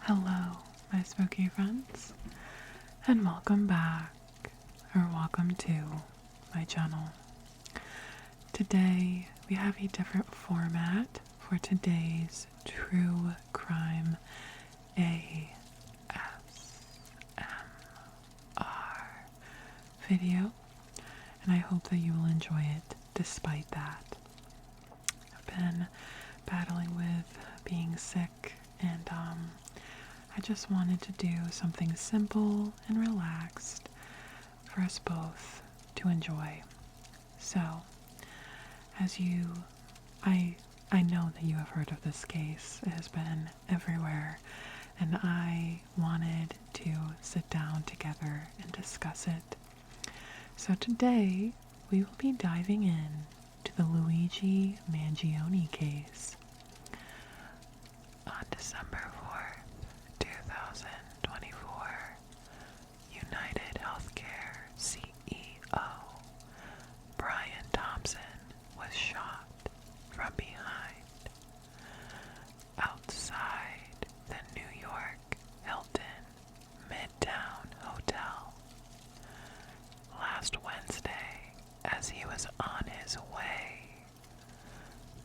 Hello, my spooky friends, and welcome back, or welcome to my channel. Today, we have a different format for today's true crime ASMR video, and I hope that you will enjoy it despite that. I've been battling with being sick, and I just wanted to do something simple and relaxed for us both to enjoy. So, I know that you have heard of this case. It has been everywhere, and I wanted to sit down together and discuss it. So today, we will be diving in to the Luigi Mangione case. On December 4th, 2024, United Healthcare CEO Brian Thompson was shot from behind outside the New York Hilton Midtown Hotel last Wednesday as he was on his way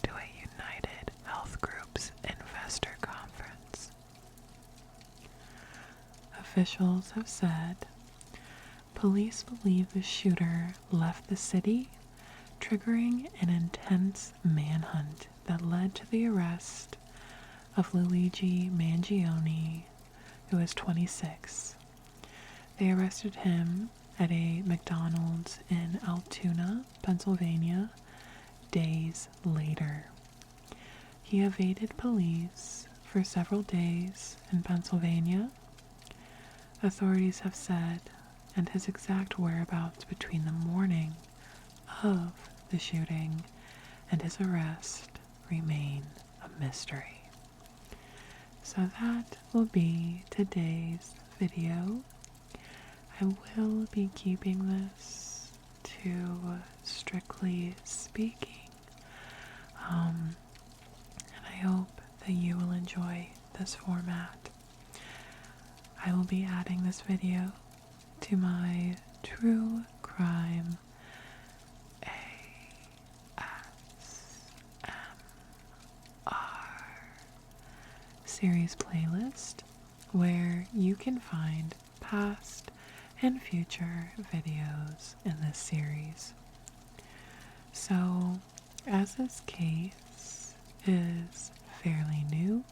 to a United Health Group's investor conference. Officials have said police believe the shooter left the city, triggering an intense manhunt that led to the arrest of Luigi Mangione, who is 26. They arrested him at a McDonald's in Altoona, Pennsylvania, days later. He evaded police for several days in Pennsylvania, authorities have said, and his exact whereabouts between the morning of the shooting and his arrest remain a mystery. So that will be today's video. I will be keeping this to strictly speaking, and I hope that you will enjoy this format. I will be adding this video to my true crime ASMR series playlist, where you can find past and future videos in this series. So, as this case is fairly new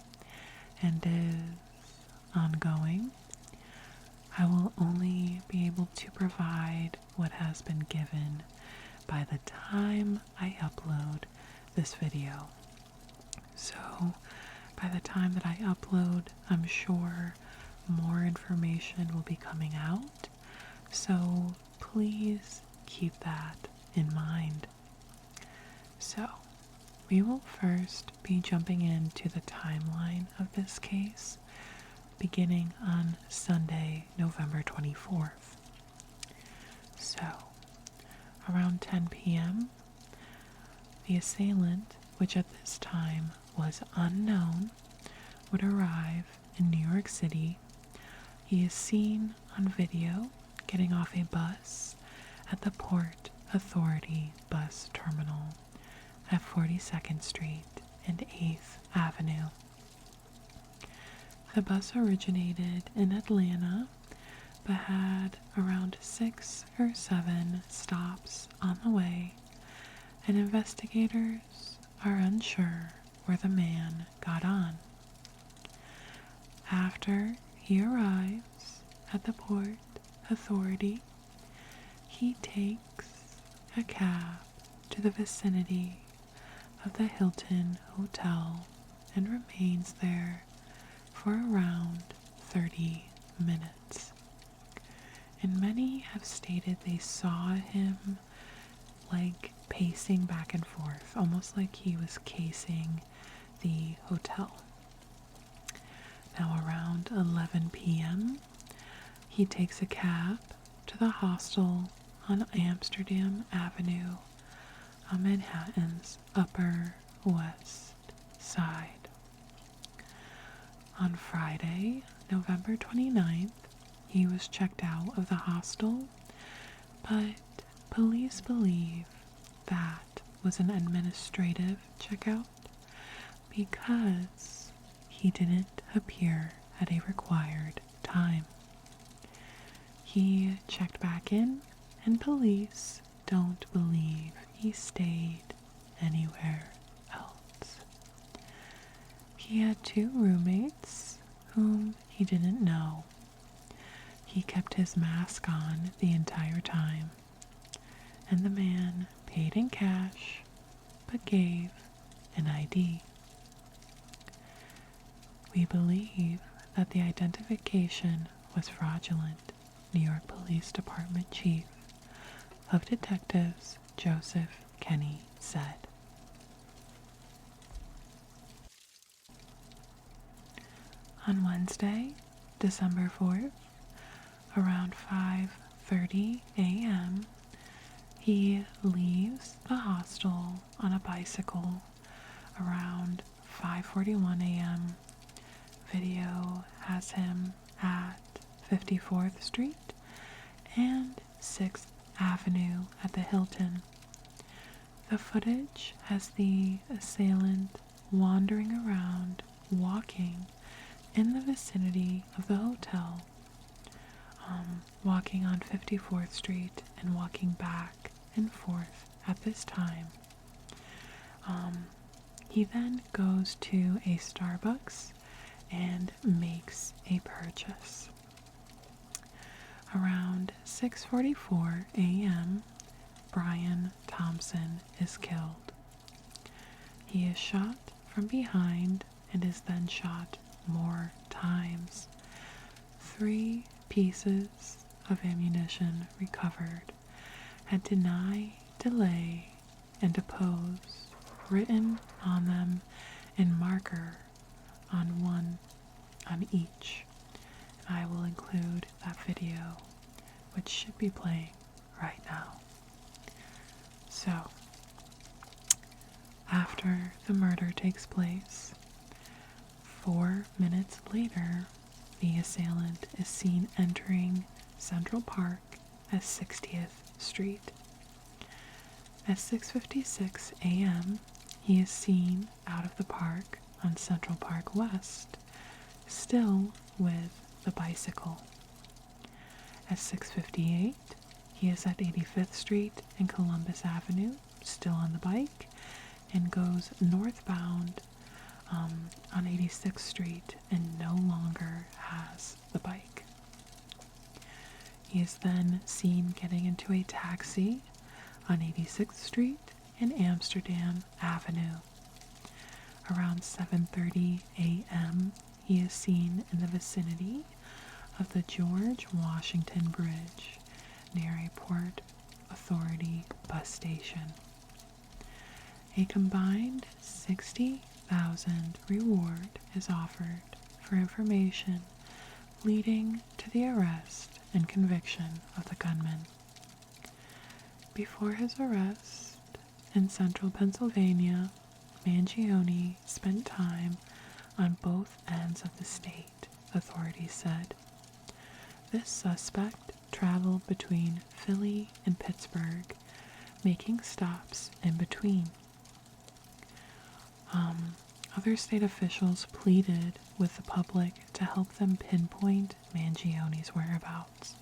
and is ongoing, I will only be able to provide what has been given by the time I upload this video. So, by the time that I upload, I'm sure more information will be coming out. So, please keep that in mind. So, we will first be jumping into the timeline of this case, beginning on Sunday, November 24th. So, around 10 p.m., the assailant, which at this time was unknown, would arrive in New York City. He is seen on video getting off a bus at the Port Authority bus terminal at 42nd Street and 8th Avenue. The bus originated in Atlanta, but had around 6 or 7 stops on the way, and investigators are unsure where the man got on. After he arrives at the Port Authority, he takes a cab to the vicinity of the Hilton Hotel and remains there for around 30 minutes. And many have stated they saw him like pacing back and forth, almost like he was casing the hotel. Now around 11 p.m., he takes a cab to the hostel on Amsterdam Avenue on Manhattan's Upper West Side. On Friday, November 29th, he was checked out of the hostel, but police believe that was an administrative checkout because he didn't appear at a required time. He checked back in, and police don't believe he stayed anywhere else. He had 2 roommates whom he didn't know. He kept his mask on the entire time, and the man paid in cash but gave an ID. We believe that the identification was fraudulent, New York Police Department Chief of Detectives Joseph Kenny said. On Wednesday, December 4th, around 5:30 a.m., he leaves the hostel on a bicycle around 5:41 a.m. Video has him at 54th Street and 6th Avenue at the Hilton. The footage has the assailant wandering around, walking in the vicinity of the hotel, walking on 54th Street and walking back and forth at this time. He then goes to a Starbucks and makes a purchase. Around 6:44 a.m., Brian Thompson is killed. He is shot from behind and is then shot more times. 3 pieces of ammunition recovered had deny, delay, and oppose written on them in marker on each. And I will include that video, which should be playing right now. So, after the murder takes place, 4 minutes later, the assailant is seen entering Central Park at 60th Street. At 6:56 a.m., he is seen out of the park on Central Park West, still with the bicycle. At 6:58, he is at 85th Street and Columbus Avenue, still on the bike, and goes northbound on 86th Street and no longer has the bike. He is then seen getting into a taxi on 86th Street and Amsterdam Avenue. Around 7:30 a.m., he is seen in the vicinity of the George Washington Bridge near a Port Authority bus station. A combined $60,000 reward is offered for information leading to the arrest and conviction of the gunman. Before his arrest in central Pennsylvania, Mangione spent time on both ends of the state, authorities said. This suspect traveled between Philly and Pittsburgh, making stops in between. Other state officials pleaded with the public to help them pinpoint Mangione's whereabouts.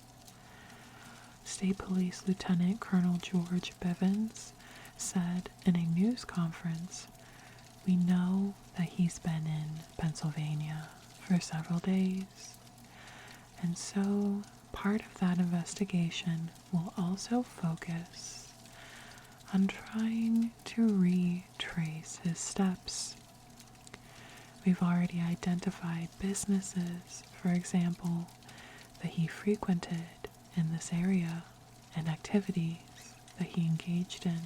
State Police Lieutenant Colonel George Bivens said in a news conference, "We know that he's been in Pennsylvania for several days, and so part of that investigation will also focus on trying to retrace his steps. We've already identified businesses, for example, that he frequented in this area and activities that he engaged in.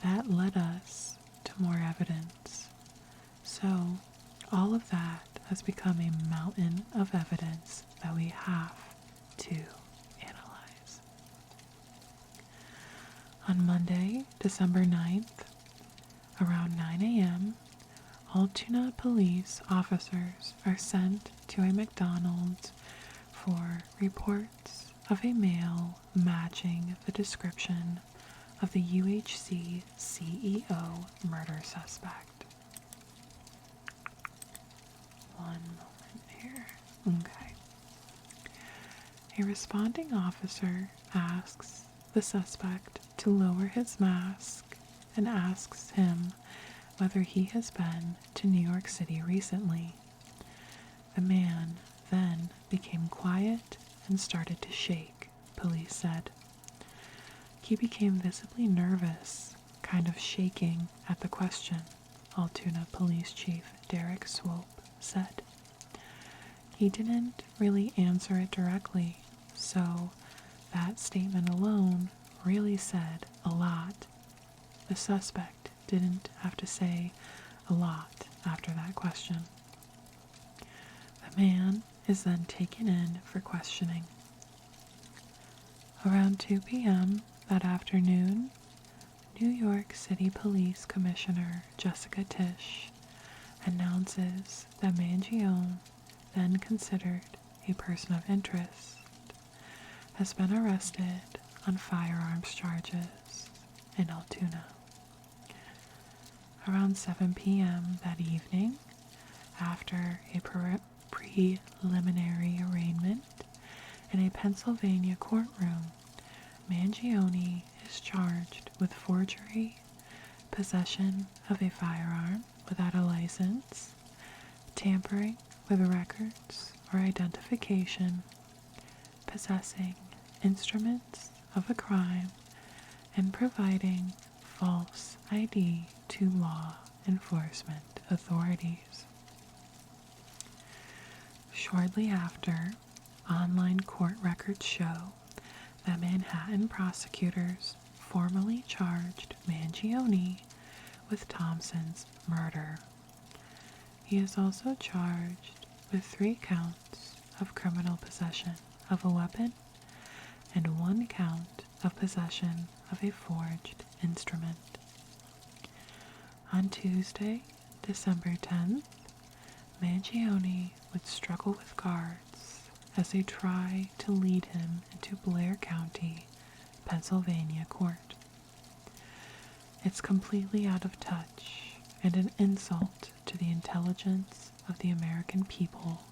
That led us to more evidence. So all of that has become a mountain of evidence that we have to analyze." On Monday, December 9th, around 9 a.m., Altoona police officers are sent to a McDonald's for reports of a male matching the description of the UHC CEO murder suspect. One moment here. Okay. A responding officer asks the suspect to lower his mask and asks him whether he has been to New York City recently. The man then became quiet and started to shake, police said. He became visibly nervous, kind of shaking at the question, Altoona Police Chief Derek Swope said. He didn't really answer it directly, so that statement alone really said a lot. The suspect didn't have to say a lot after that question. The man is then taken in for questioning. Around 2 p.m. that afternoon, New York City Police Commissioner Jessica Tisch announces that Mangione, then considered a person of interest, has been arrested on firearms charges in Altoona. Around 7 p.m. that evening, after a preliminary arraignment in a Pennsylvania courtroom, Mangione is charged with forgery, possession of a firearm without a license, tampering with records or identification, possessing instruments of a crime, and providing false ID to law enforcement authorities. Shortly after, online court records show that Manhattan prosecutors formally charged Mangione with Thompson's murder. He is also charged with 3 counts of criminal possession of a weapon and 1 count of possession of a forged instrument. On Tuesday, December 10th, Mangione would struggle with guards as they try to lead him into Blair County, Pennsylvania court. It's completely out of touch and an insult to the intelligence of the American people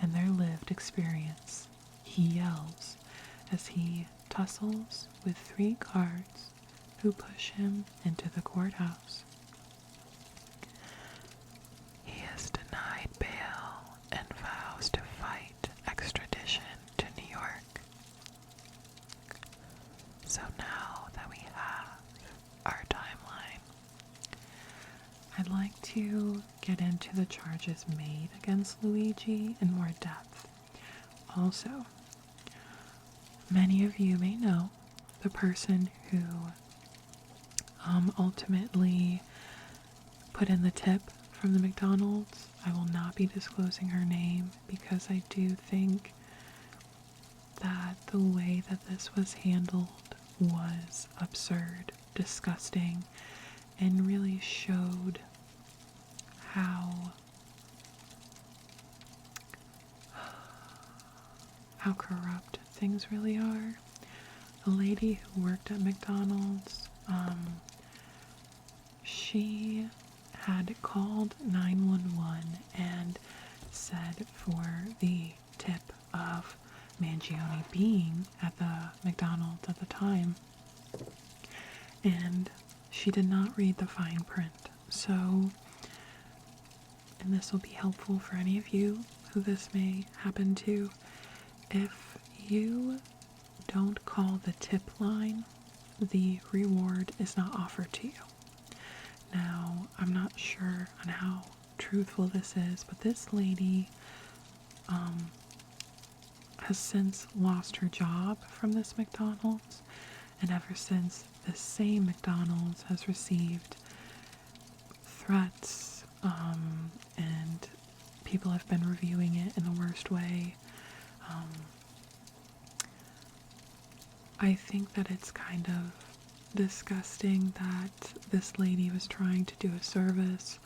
and their lived experience, he yells as he tussles with 3 guards who push him into the courthouse. He is denied bail and vows to fight extradition to New York. So now that we have our timeline, I'd like to get into the charges made against Luigi in more depth. Also, many of you may know the person who ultimately put in the tip from the McDonald's. I will not be disclosing her name because I do think that the way that this was handled was absurd, disgusting, and really showed how corrupt things really are. A lady who worked at McDonald's, she had called 911 and said for the tip of Mangione being at the McDonald's at the time, and she did not read the fine print. So, and this will be helpful for any of you who this may happen to, if you don't call the tip line, the reward is not offered to you. Now, I'm not sure on how truthful this is, but this lady has since lost her job from this McDonald's, and ever since, this same McDonald's has received threats, and people have been reviewing it in the worst way. I think that it's kind of disgusting that this lady was trying to do a service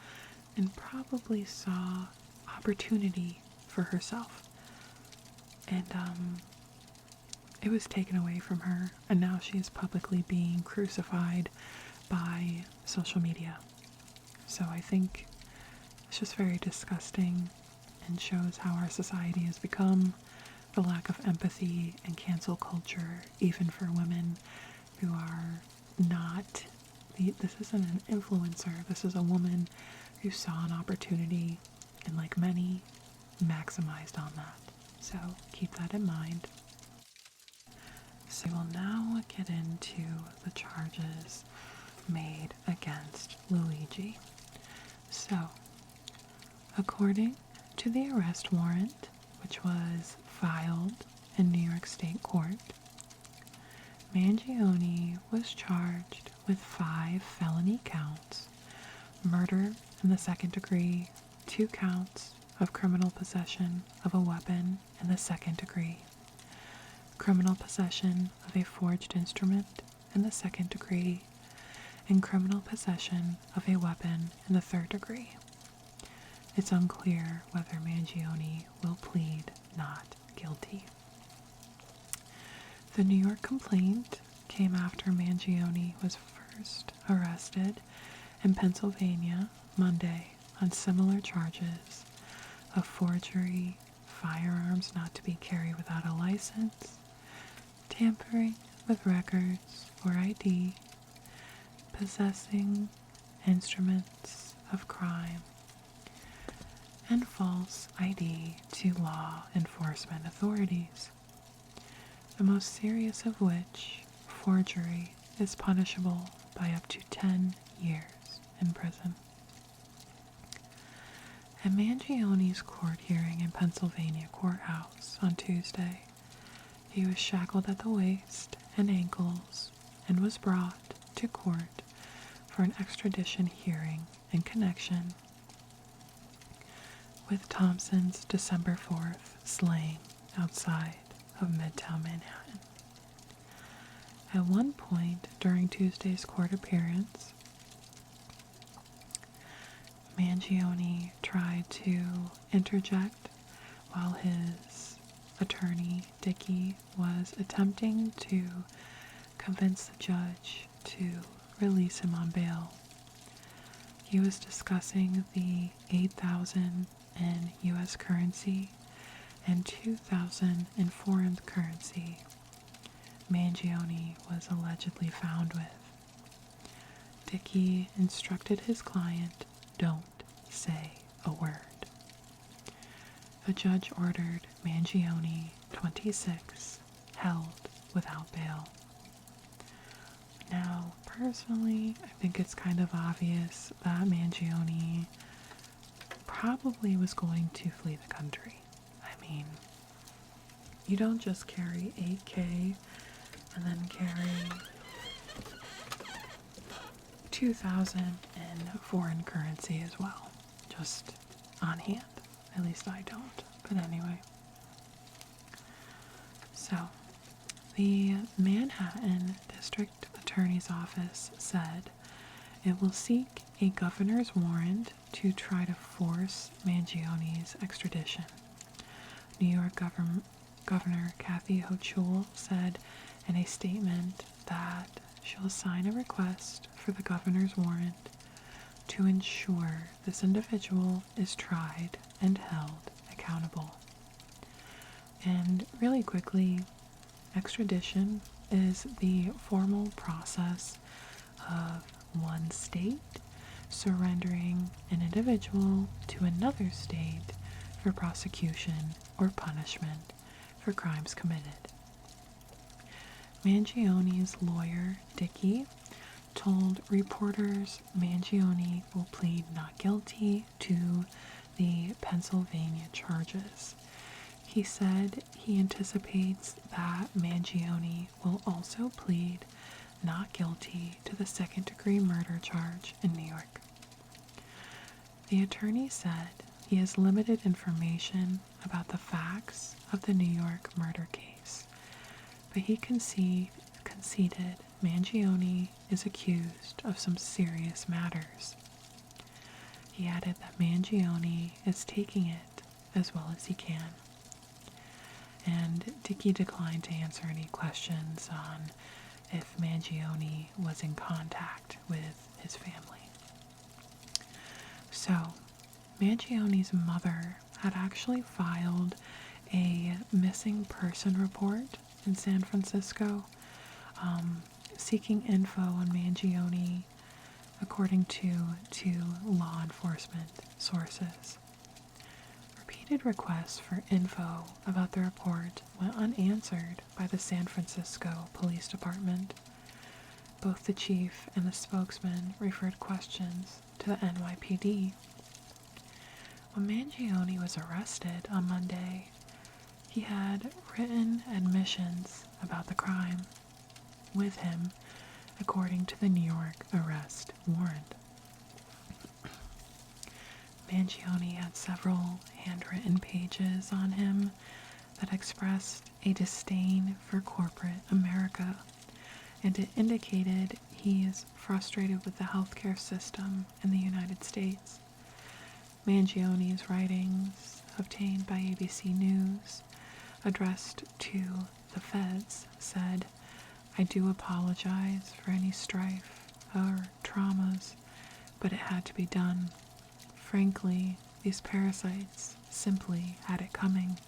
and probably saw opportunity for herself. And it was taken away from her, and now she is publicly being crucified by social media. So I think it's just very disgusting and shows how our society has become, the lack of empathy and cancel culture, even for women who are not, this isn't an influencer, this is a woman who saw an opportunity and, like many, maximized on that. So keep that in mind. So we'll now get into the charges made against Luigi. So, according to the arrest warrant, which was filed in New York State Court, Mangione was charged with 5 felony counts: murder in the second degree, 2 counts of criminal possession of a weapon in the second degree, criminal possession of a forged instrument in the second degree, and criminal possession of a weapon in the third degree. It's unclear whether Mangione will plead not guilty. The New York complaint came after Mangione was first arrested in Pennsylvania Monday on similar charges of forgery, firearms not to be carried without a license, tampering with records or ID, possessing instruments of crime, and false ID to law enforcement authorities, the most serious of which, forgery, is punishable by up to 10 years in prison. At Mangione's court hearing in Pennsylvania courthouse on Tuesday, he was shackled at the waist and ankles and was brought to court for an extradition hearing in connection with Thompson's December 4th slaying outside of Midtown Manhattan. At one point during Tuesday's court appearance, Mangione tried to interject while his attorney, Dickey, was attempting to convince the judge to release him on bail. He was discussing the $8,000 in U.S. currency and $2,000 in foreign currency Mangione was allegedly found with. Dickey instructed his client, "Don't say a word." The judge ordered Mangione, 26, held without bail. Now, personally, I think it's kind of obvious that Mangione probably was going to flee the country. I mean, you don't just carry 8K and then carry 2,000 in foreign currency as well, just on hand. At least I don't, but anyway. So, the Manhattan District Attorney's Office said it will seek a governor's warrant to try to force Mangione's extradition. New York Governor Kathy Hochul said in a statement that she'll sign a request for the governor's warrant to ensure this individual is tried and held accountable. And really quickly, extradition is the formal process of one state surrendering an individual to another state for prosecution or punishment for crimes committed. Mangione's lawyer, Dickey, told reporters Mangione will plead not guilty to the Pennsylvania charges. He said he anticipates that Mangione will also plead not guilty to the second-degree murder charge in New York. The attorney said he has limited information about the facts of the New York murder case, but he conceded Mangione is accused of some serious matters. He added that Mangione is taking it as well as he can. And Dickey declined to answer any questions on if Mangione was in contact with his family. So, Mangione's mother had actually filed a missing person report in San Francisco, seeking info on Mangione, according to law enforcement sources. Repeated requests for info about the report went unanswered by the San Francisco Police Department. Both the chief and the spokesman referred questions to the NYPD. When Mangione was arrested on Monday, he had written admissions about the crime with him, according to the New York arrest warrant. Mangione had several handwritten pages on him that expressed a disdain for corporate America, and it indicated he is frustrated with the healthcare system in the United States. Mangione's writings, obtained by ABC News, addressed to the feds, said, "I do apologize for any strife or traumas, but it had to be done. Frankly, these parasites simply had it coming."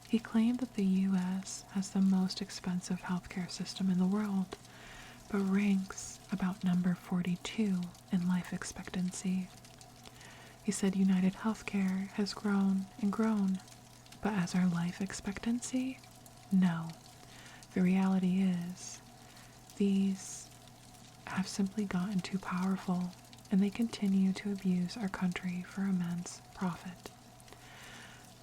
He claimed that the U.S. has the most expensive healthcare system in the world, but ranks about number 42 in life expectancy. He said United Healthcare has grown and grown, but as our life expectancy? No. The reality is, these have simply gotten too powerful, and they continue to abuse our country for immense profit.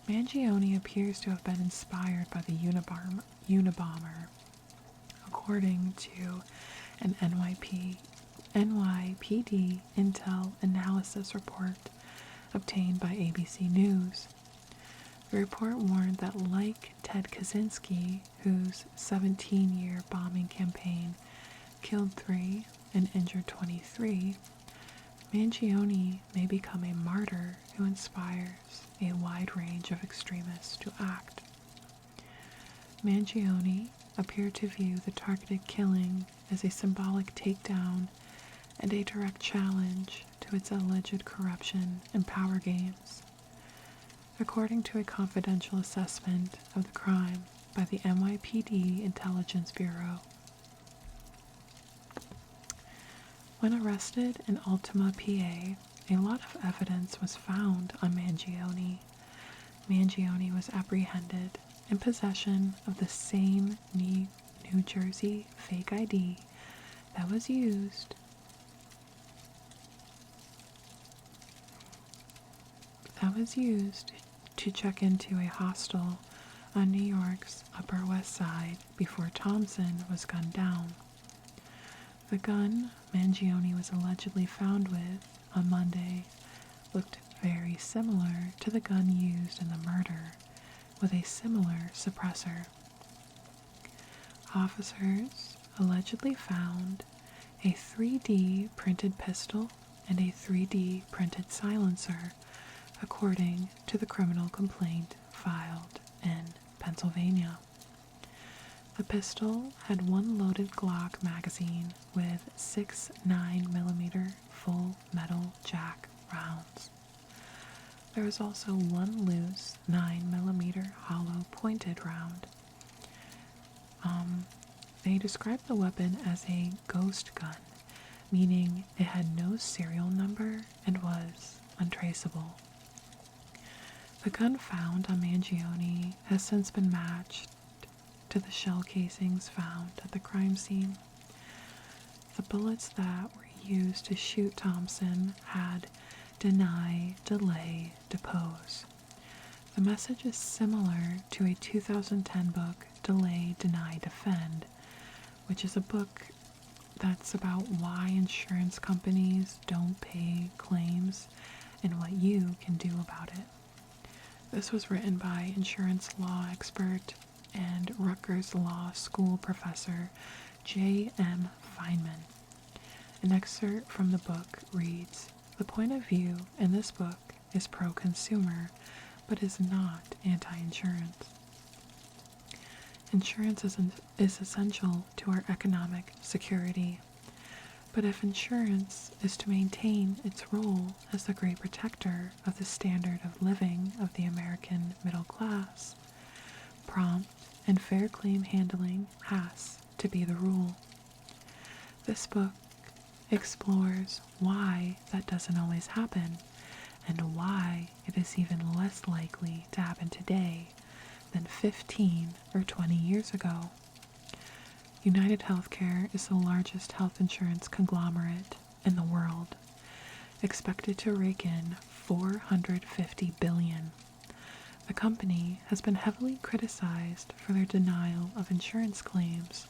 Mangione appears to have been inspired by the Unabomber, according to an NYPD Intel analysis report obtained by ABC News. The report warned that, like Ted Kaczynski, whose 17-year bombing campaign killed 3 and injured 23, Mangione may become a martyr who inspires a wide range of extremists to act. Mangione appeared to view the targeted killing as a symbolic takedown and a direct challenge to its alleged corruption and power games. According to a confidential assessment of the crime by the NYPD Intelligence Bureau, when arrested in Altima, PA, a lot of evidence was found on Mangione. Mangione was apprehended in possession of the same New Jersey fake ID that was used to check into a hostel on New York's Upper West Side before Thompson was gunned down. The gun Mangione was allegedly found with on Monday looked very similar to the gun used in the murder, with a similar suppressor. Officers allegedly found a 3D printed pistol and a 3D printed silencer, according to the criminal complaint filed in Pennsylvania. The pistol had one loaded Glock magazine with 6 9mm full metal jack rounds. There was also one loose 9mm hollow pointed round. They described the weapon as a ghost gun, meaning it had no serial number and was untraceable. The gun found on Mangione has since been matched to the shell casings found at the crime scene. The bullets that were used to shoot Thompson had deny, delay, depose. The message is similar to a 2010 book, Delay, Deny, Defend, which is a book that's about why insurance companies don't pay claims and what you can do about it. This was written by insurance law expert and Rutgers Law School professor J.M. Feynman. An excerpt from the book reads, the point of view in this book is pro-consumer, but is not anti-insurance. Insurance is essential to our economic security, but if insurance is to maintain its role as the great protector of the standard of living of the American middle class, prompt and fair claim handling has to be the rule. This book explores why that doesn't always happen, and why it is even less likely to happen today than 15 or 20 years ago. United Healthcare is the largest health insurance conglomerate in the world, expected to rake in $450 billion. The company has been heavily criticized for their denial of insurance claims,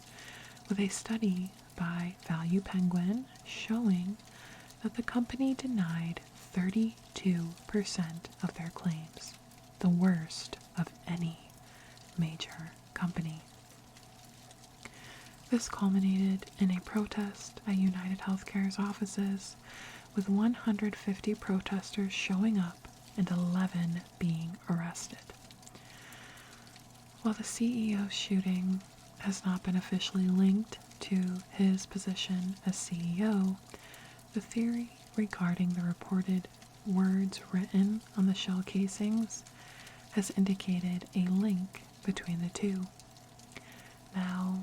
with a study by Value Penguin showing that the company denied 32% of their claims, the worst of any major company. This culminated in a protest at United Healthcare's offices, with 150 protesters showing up and 11 being arrested. While the CEO's shooting has not been officially linked to his position as CEO, the theory regarding the reported words written on the shell casings has indicated a link between the two. Now,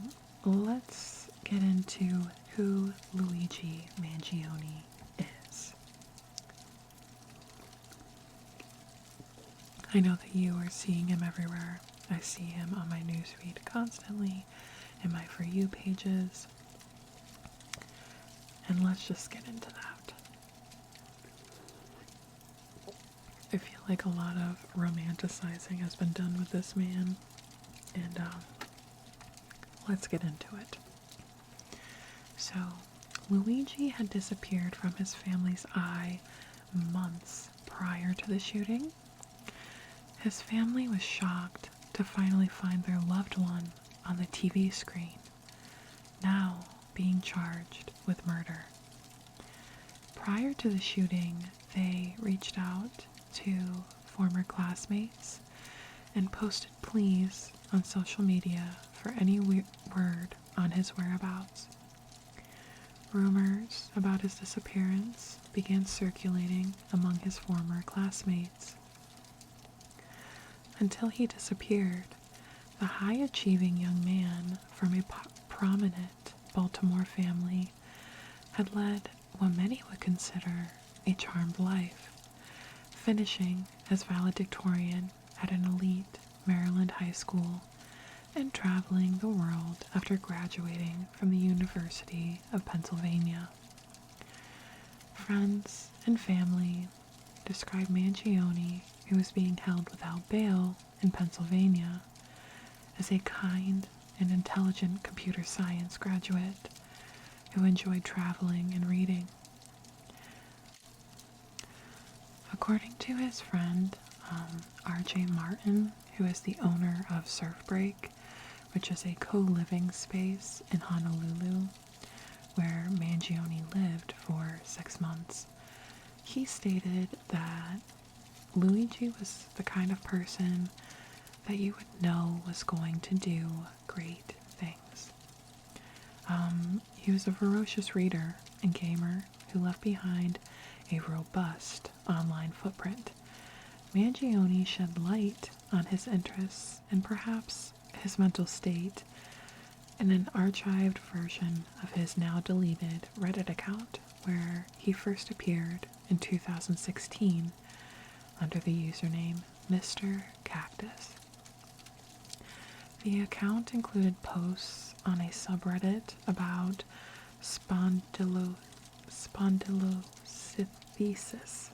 let's get into who Luigi Mangione is. I know that you are seeing him everywhere. I see him on my newsfeed constantly, in my For You pages. And let's just get into that. I feel like a lot of romanticizing has been done with this man, and let's get into it. So, Luigi had disappeared from his family's eye months prior to the shooting. His family was shocked to finally find their loved one on the TV screen, now being charged with murder. Prior to the shooting, they reached out to former classmates and posted pleas on social media for any word on his whereabouts. Rumors about his disappearance began circulating among his former classmates. Until he disappeared, the high-achieving young man from a prominent Baltimore family had led what many would consider a charmed life, finishing as valedictorian at an elite Maryland high school and traveling the world after graduating from the University of Pennsylvania. Friends and family described Mangione, who was being held without bail in Pennsylvania, as a kind and intelligent computer science graduate who enjoyed traveling and reading. According to his friend, R.J. Martin, who is the owner of Surf Break, which is a co-living space in Honolulu, where Mangione lived for 6 months, he stated that Luigi was the kind of person that you would know was going to do great things. He was a ferocious reader and gamer who left behind a robust online footprint. Mangione shed light on his interests and perhaps his mental state in an archived version of his now deleted Reddit account, where he first appeared in 2016 under the username Mr. Cactus. The account included posts on a subreddit about spondylolisthesis,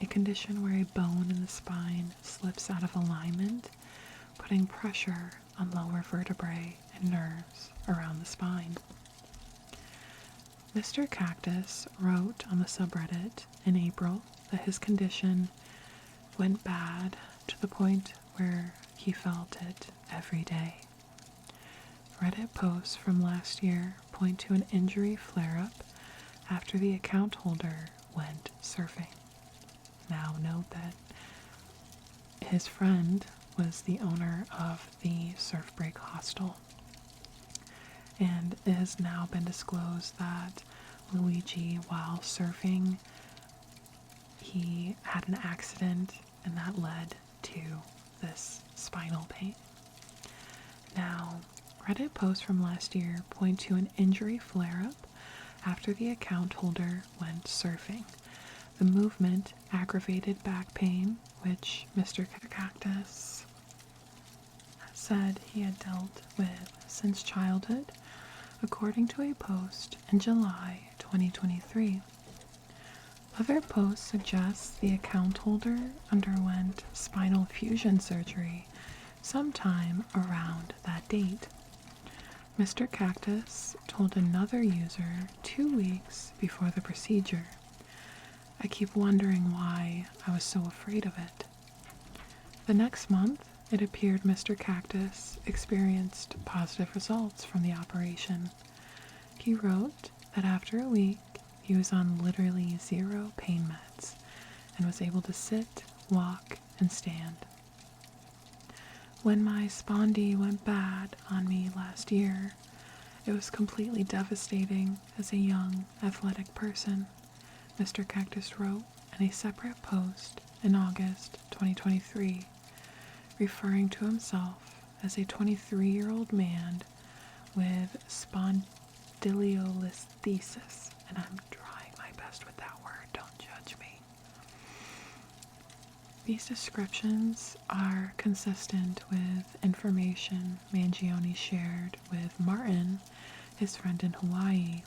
a condition where a bone in the spine slips out of alignment, putting pressure on lower vertebrae and nerves around the spine. Mr. Cactus wrote on the subreddit in April that his condition went bad to the point where he felt it every day. Reddit posts from last year point to an injury flare-up after the account holder went surfing. Now note that his friend was the owner of the Surf Break Hostel, and it has now been disclosed that Luigi, while surfing, he had an accident and that led to this spinal pain. Now, Reddit posts from last year point to an injury flare-up after the account holder went surfing. The movement aggravated back pain, which Mr. Cactus said he had dealt with since childhood, according to a post in July 2023. Other posts suggest the account holder underwent spinal fusion surgery sometime around that date. Mr. Cactus told another user 2 weeks before the procedure, "I keep wondering why I was so afraid of it." The next month, it appeared Mr. Cactus experienced positive results from the operation. He wrote that after a week, he was on literally 0 pain meds and was able to sit, walk, and stand. "When my spondy went bad on me last year, it was completely devastating as a young, athletic person," Mr. Cactus wrote in a separate post in August 2023, referring to himself as a 23-year-old man with spondylolisthesis, and I'm trying my best with that word, don't judge me. These descriptions are consistent with information Mangione shared with Martin, his friend in Hawaii.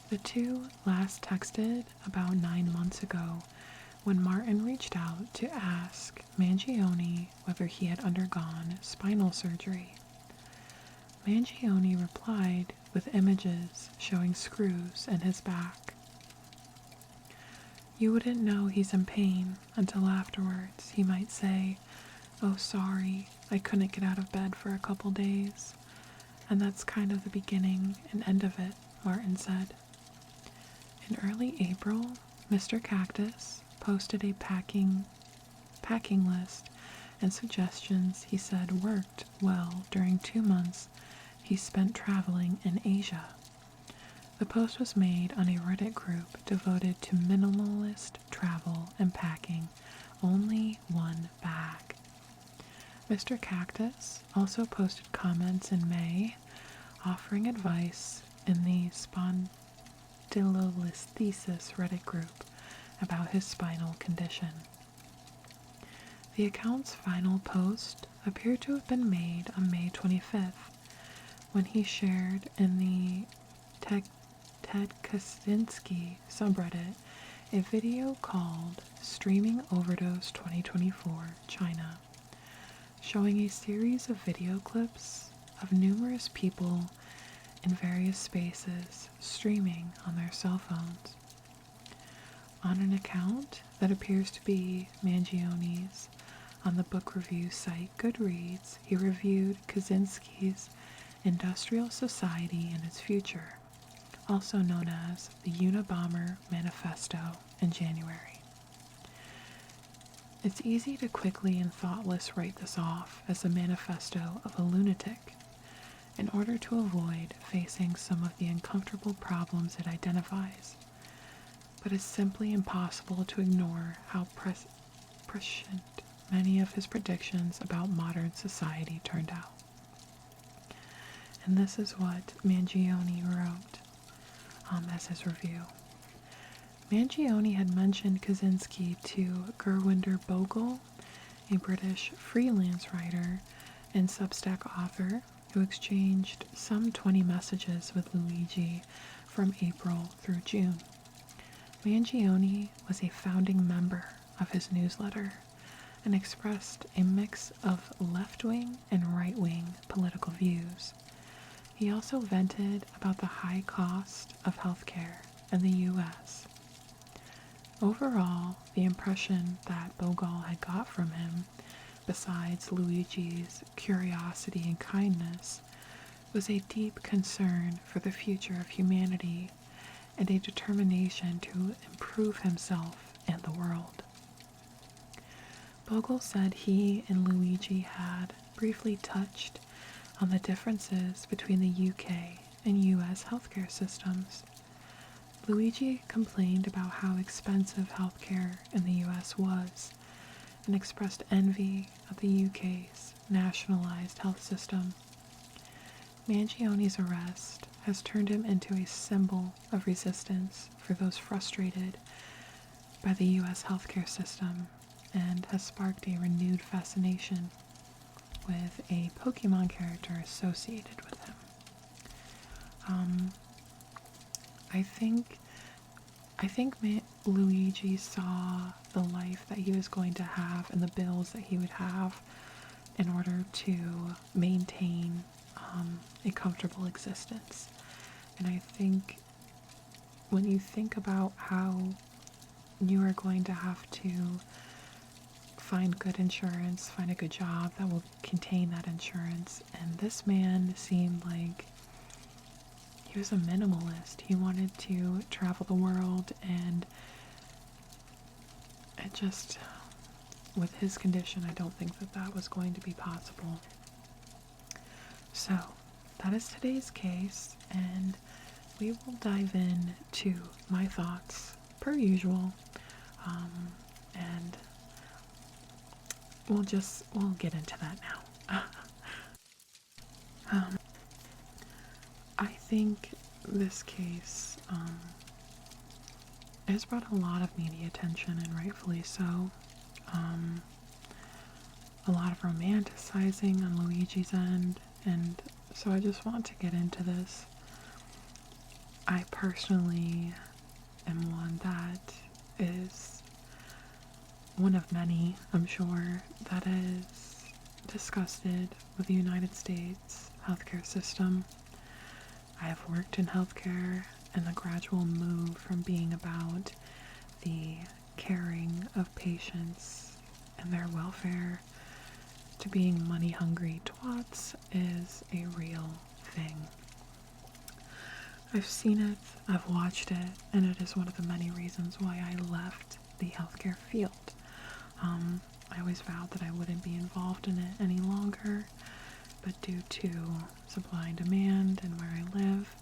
The two last texted about 9 months ago when Martin reached out to ask Mangione whether he had undergone spinal surgery. Mangione replied with images showing screws in his back. "You wouldn't know he's in pain until afterwards. He might say, 'Oh, sorry, I couldn't get out of bed for a couple days.' And that's kind of the beginning and end of it," Martin said. In early April, Mr. Cactus posted a packing list and suggestions he said worked well during 2 months he spent traveling in Asia. The post was made on a Reddit group devoted to minimalist travel and packing only 1 bag. Mr. Cactus also posted comments in May offering advice in the spondylolisthesis Reddit group about his spinal condition. The account's final post appeared to have been made on May 25th, when he shared in the Ted Kaczynski subreddit a video called Streaming Overdose 2024 China, showing a series of video clips of numerous people in various spaces streaming on their cell phones. On an account that appears to be Mangione's on the book review site Goodreads, he reviewed Kaczynski's Industrial Society and Its Future, also known as the Unabomber Manifesto, in January. It's easy to quickly and thoughtless write this off as a manifesto of a lunatic in order to avoid facing some of the uncomfortable problems it identifies, but it's simply impossible to ignore how prescient many of his predictions about modern society turned out. And this is what Mangione wrote as his review. Mangione had mentioned Kaczynski to Gurwinder Bogle, a British freelance writer and Substack author who exchanged some 20 messages with Luigi from April through June. Mangione was a founding member of his newsletter and expressed a mix of left-wing and right-wing political views. He also vented about the high cost of healthcare in the U.S. Overall, the impression that Bogle had got from him, besides Luigi's curiosity and kindness, was a deep concern for the future of humanity and a determination to improve himself and the world. Bogle said he and Luigi had briefly touched on the differences between the UK and US healthcare systems. Luigi complained about how expensive healthcare in the US was and expressed envy of the UK's nationalized health system. Mangione's arrest has turned him into a symbol of resistance for those frustrated by the US healthcare system and has sparked a renewed fascination with a Pokemon character associated with him. I think Luigi saw the life that he was going to have and the bills that he would have in order to maintain a comfortable existence. And I think when you think about how you are going to have to find good insurance, find a good job that will contain that insurance, and this man seemed like he was a minimalist. He wanted to travel the world, and it just, with his condition, I don't think that that was going to be possible. So, that is today's case, and we will dive in to my thoughts, per usual, and we'll get into that now. I think this case has brought a lot of media attention, and rightfully so. A lot of romanticizing on Luigi's end, and so I just want to get into this. I personally am one that is one of many, I'm sure, that is disgusted with the United States healthcare system. I have worked in healthcare, and the gradual move from being about the caring of patients and their welfare to being money-hungry twats is a real thing. I've seen it, I've watched it, and it is one of the many reasons why I left the healthcare field. I always vowed that I wouldn't be involved in it any longer, but due to supply and demand and where I live,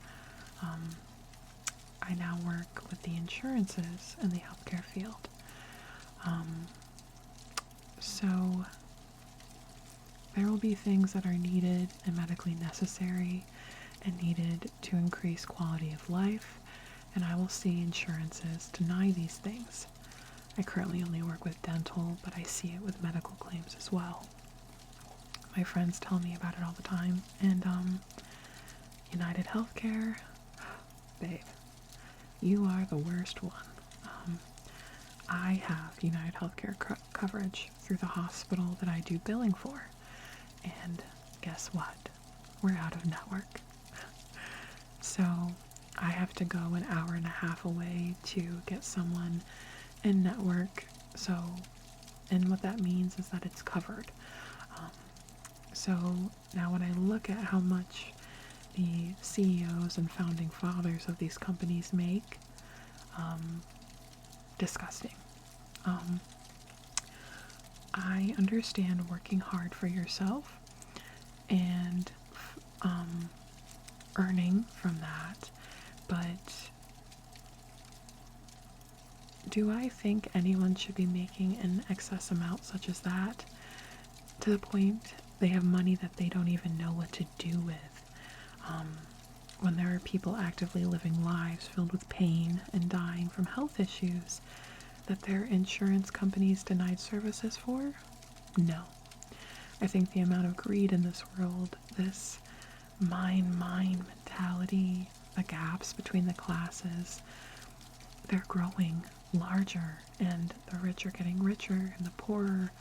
I now work with the insurances in the healthcare field. So there will be things that are needed and medically necessary and needed to increase quality of life, and I will see insurances deny these things. I currently only work with dental, but I see it with medical claims as well. My friends tell me about it all the time, and United Healthcare, babe, you are the worst one. I have United Healthcare coverage through the hospital that I do billing for, and guess what? We're out of network. So I have to go an hour and a half away to get someone in network. So, and what that means is that it's covered. So now when I look at how much the CEOs and founding fathers of these companies make, disgusting. I understand working hard for yourself and earning from that, but do I think anyone should be making an excess amount such as that to the point they have money that they don't even know what to do with, when there are people actively living lives filled with pain and dying from health issues that their insurance companies denied services for? No. I think the amount of greed in this world, this mine mentality, the gaps between the classes, they're growing larger, and the rich are getting richer and the poorer.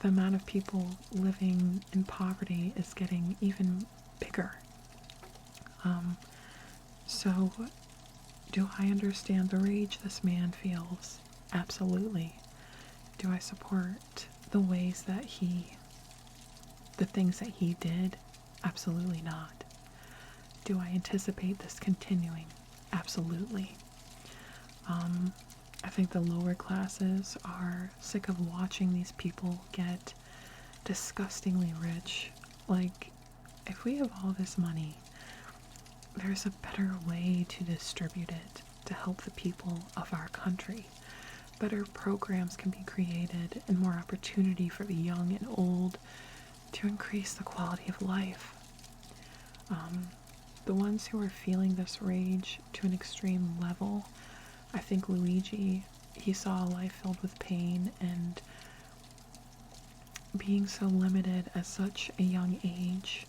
The amount of people living in poverty is getting even bigger. So do I understand the rage this man feels? Absolutely. Do I support the ways that the things that he did? Absolutely not. Do I anticipate this continuing? absolutely. I think the lower classes are sick of watching these people get disgustingly rich. Like, if we have all this money, there's a better way to distribute it to help the people of our country. Better programs can be created and more opportunity for the young and old to increase the quality of life. The ones who are feeling this rage to an extreme level, I think Luigi, he saw a life filled with pain, and being so limited at such a young age,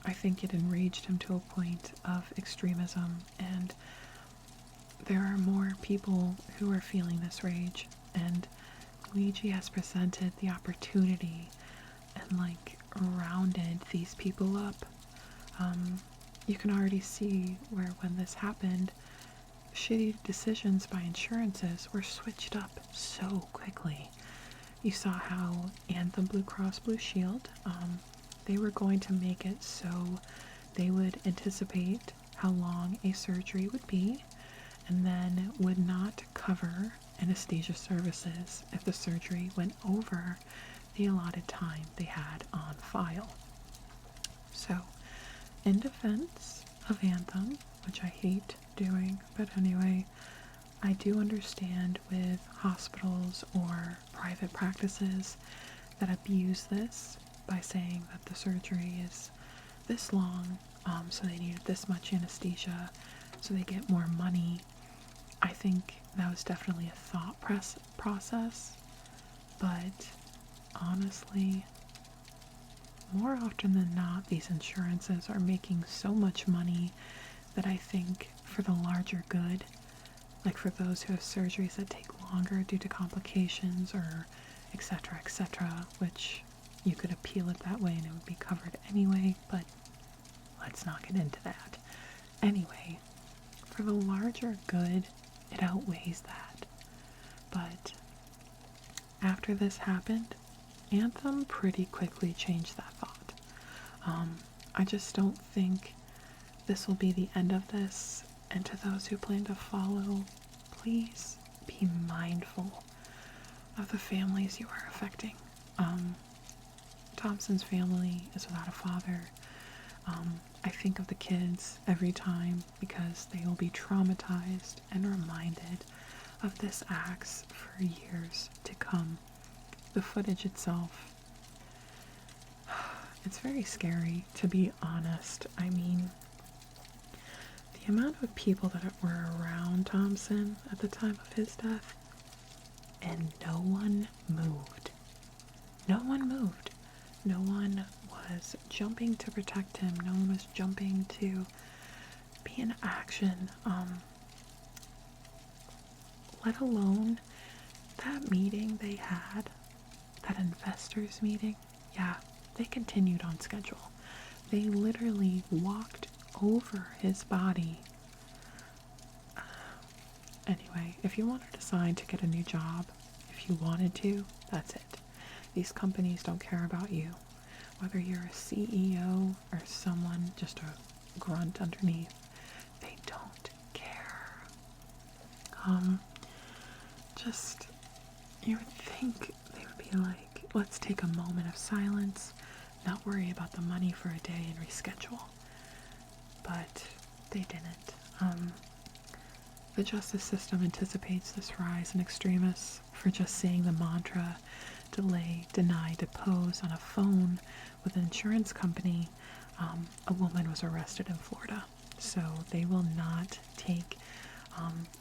I think it enraged him to a point of extremism, and there are more people who are feeling this rage, and Luigi has presented the opportunity and like rounded these people up. You can already see where when this happened, shitty decisions by insurances were switched up so quickly. You saw how Anthem Blue Cross Blue Shield, they were going to make it so they would anticipate how long a surgery would be and then would not cover anesthesia services if the surgery went over the allotted time they had on file. So, in defense of Anthem, which I hate doing, but anyway, I do understand with hospitals or private practices that abuse this by saying that the surgery is this long, so they needed this much anesthesia, so they get more money. I think that was definitely a thought process, but honestly, more often than not, these insurances are making so much money that I think for the larger good, like for those who have surgeries that take longer due to complications or etc., which you could appeal it that way and it would be covered anyway, but let's not get into that. Anyway, for the larger good, it outweighs that. But after this happened, Anthem pretty quickly changed that thought. I just don't think this will be the end of this, and to those who plan to follow, please be mindful of the families you are affecting. Thompson's family is without a father. I think of the kids every time because they will be traumatized and reminded of this axe for years to come. The footage itself, it's very scary, to be honest. I mean, the amount of people that were around Thompson at the time of his death, and no one moved. No one moved. No one was jumping to protect him. No one was jumping to be in action. Let alone that meeting they had, that investors meeting, yeah, they continued on schedule. They literally walked over his body. Anyway, if you wanted to sign to get a new job, if you wanted to, that's it. These companies don't care about you. Whether you're a CEO or someone, just a grunt underneath, they don't care. You would think they would be like, let's take a moment of silence, not worry about the money for a day and reschedule. But they didn't. The justice system anticipates this rise in extremists for just saying the mantra, delay, deny, depose on a phone with an insurance company. A woman was arrested in Florida. So they will not take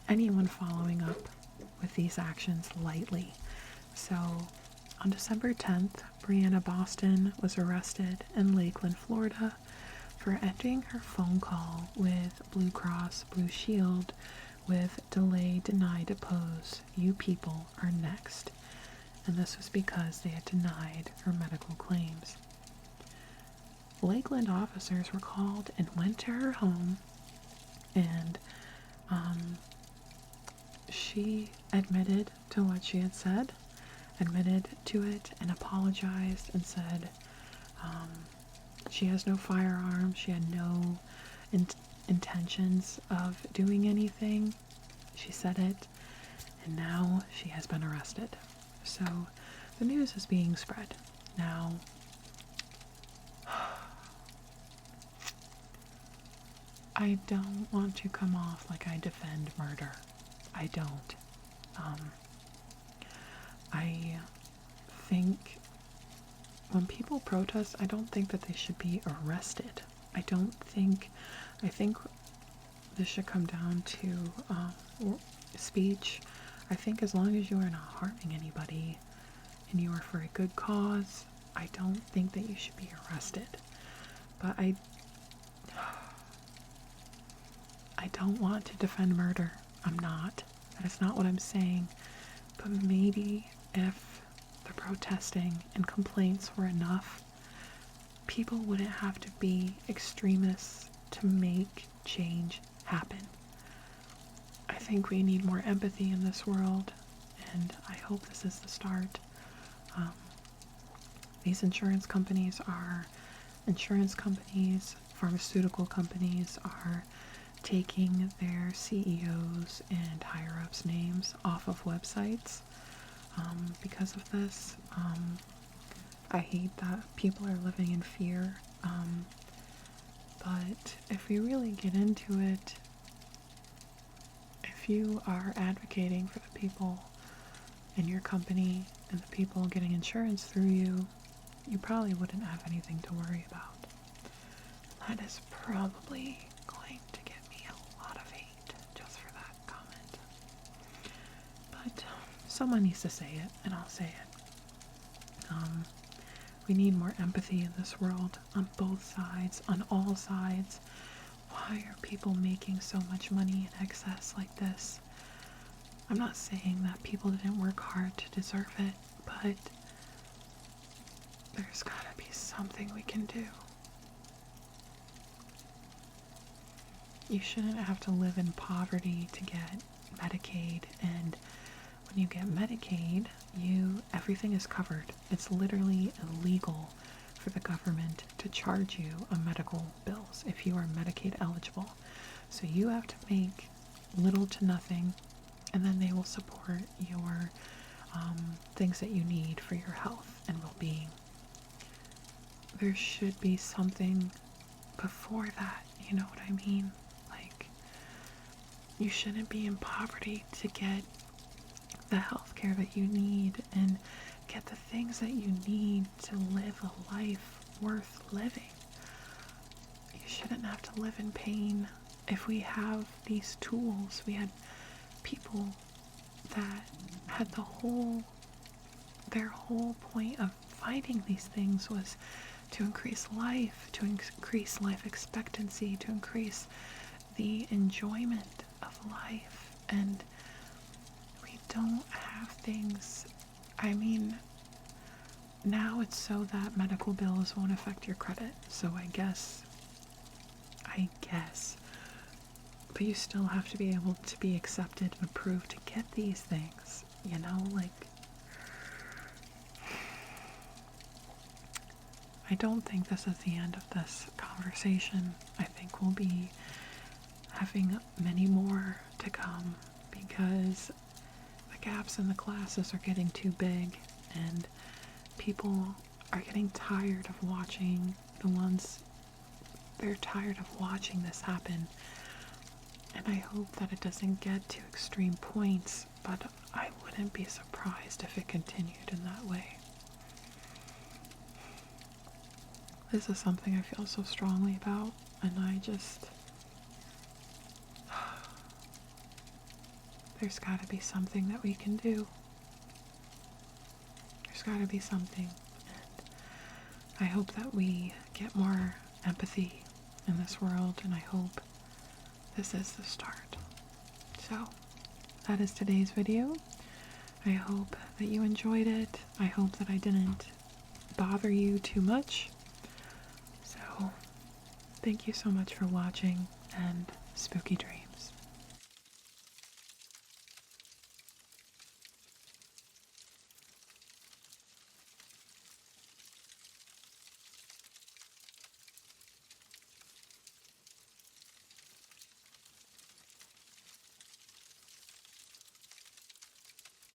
anyone following up with these actions lightly. So on December 10th, Brianna Boston was arrested in Lakeland, Florida for ending her phone call with Blue Cross Blue Shield with delay, deny, depose. You people are next. And this was because they had denied her medical claims. Lakeland officers were called and went to her home, and she admitted to what she had said, admitted to it, and apologized and said she has no firearm, she had no intentions of doing anything. She said it, and now she has been arrested. So the news is being spread. Now, I don't want to come off like I defend murder. I don't. I think when people protest, I don't think that they should be arrested. I think this should come down to speech. I think as long as you are not harming anybody and you are for a good cause, I don't think that you should be arrested. But I don't want to defend murder. I'm not. That is not what I'm saying. But maybe if the protesting and complaints were enough, people wouldn't have to be extremists to make change happen. I think we need more empathy in this world, and I hope this is the start. These insurance companies, pharmaceutical companies are taking their CEOs and higher-ups' names off of websites because of this. I hate that people are living in fear, but if we really get into it, if you are advocating for the people in your company and the people getting insurance through you, you probably wouldn't have anything to worry about. That is probably going to get me a lot of hate just for that comment. But someone needs to say it, and I'll say it. We need more empathy in this world, on both sides, on all sides. Why are people making so much money in excess like this? I'm not saying that people didn't work hard to deserve it, but there's gotta be something we can do. You shouldn't have to live in poverty to get Medicaid, and when you get Medicaid, everything is covered. It's literally illegal for the government to charge you on medical bills if you are Medicaid eligible. So you have to make little to nothing, and then they will support your things that you need for your health and well-being. There should be something before that, you know what I mean? Like, you shouldn't be in poverty to get the healthcare that you need and get the things that you need to live a life worth living. You shouldn't have to live in pain. If we have these tools, we had people that had their whole point of fighting these things was to increase life, to increase life expectancy, to increase the enjoyment of life. And we don't have things. I mean, now it's so that medical bills won't affect your credit. So I guess. But you still have to be able to be accepted and approved to get these things, you know, like, I don't think this is the end of this conversation. I think we'll be having many more to come because the gaps in the classes are getting too big and people are getting tired of watching they're tired of watching this happen. And I hope that it doesn't get to extreme points, but I wouldn't be surprised if it continued in that way. This is something I feel so strongly about, and there's gotta be something that we can do. There's gotta be something, and I hope that we get more empathy in this world, and I hope this is the start. So, that is today's video. I hope that you enjoyed it. I hope that I didn't bother you too much. So, thank you so much for watching, and spooky dreams.